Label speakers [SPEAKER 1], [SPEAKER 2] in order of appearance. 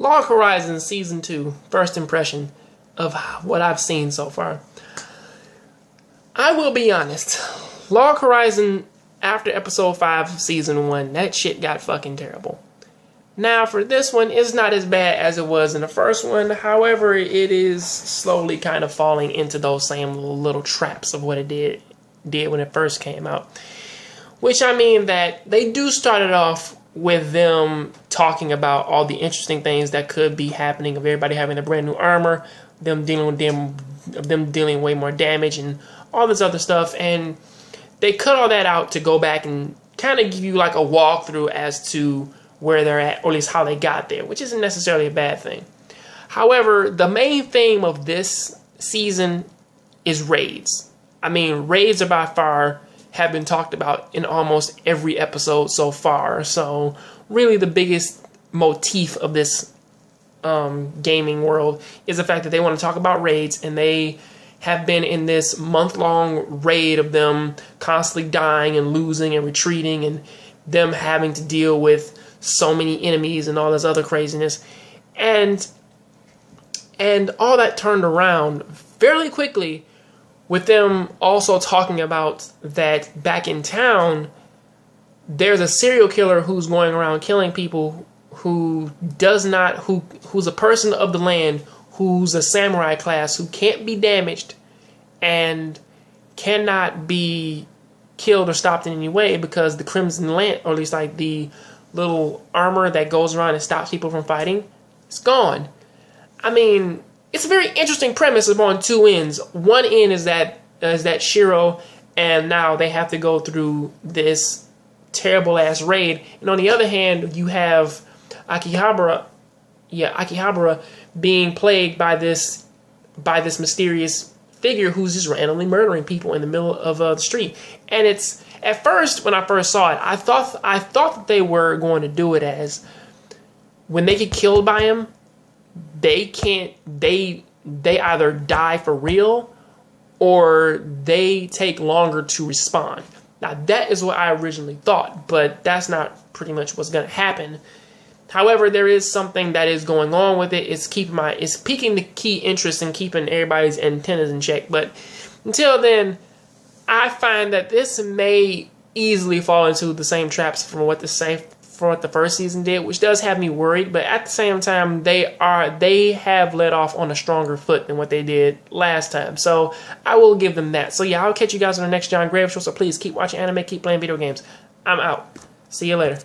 [SPEAKER 1] Log Horizon Season 2, first impression of what I've seen so far. I will be honest, Log Horizon, after Episode 5 of Season 1, that shit got fucking terrible. Now, for this one, it's not as bad as it was in the first one. However, it is slowly kind of falling into those same little traps of what it did when it first came out. Which, I mean that they do start it off with them talking about all the interesting things that could be happening of everybody having a brand new armor, them dealing way more damage and all this other stuff, and they cut all that out to go back and kind of give you like a walkthrough as to where they're at, or at least how they got there, which isn't necessarily a bad thing. However, the main theme of this season is raids. I mean, raids are by far have been talked about in almost every episode so far. So really the biggest motif of this gaming world is the fact that they want to talk about raids, and they have been in this month-long raid of them constantly dying and losing and retreating, and them having to deal with so many enemies and all this other craziness. And all that turned around fairly quickly with them also talking about that back in town, there's a serial killer who's going around killing people who's a person of the land, who's a samurai class, who can't be damaged and cannot be killed or stopped in any way because the Crimson Lance, or at least like the little armor that goes around and stops people from fighting, it's gone. I mean, it's a very interesting premise on two ends. One end is that Shiro, and now they have to go through this terrible ass raid, and on the other hand, you have Akihabara being plagued by this mysterious figure who's just randomly murdering people in the middle of the street. And it's, at first, when I first saw it, I thought that they were going to do it as when they get killed by him, they either die for real or they take longer to respond. Now that is what I originally thought, but that's not pretty much what's going to happen. However, there is something that is going on with it. It's piquing the key interest and keeping everybody's antennas in check. But until then, I find that this may easily fall into the same traps from what the first season did, which does have me worried. But at the same time, they have let off on a stronger foot than what they did last time. So I will give them that. So yeah, I'll catch you guys on the next John Graves show. So please keep watching anime, keep playing video games. I'm out. See you later.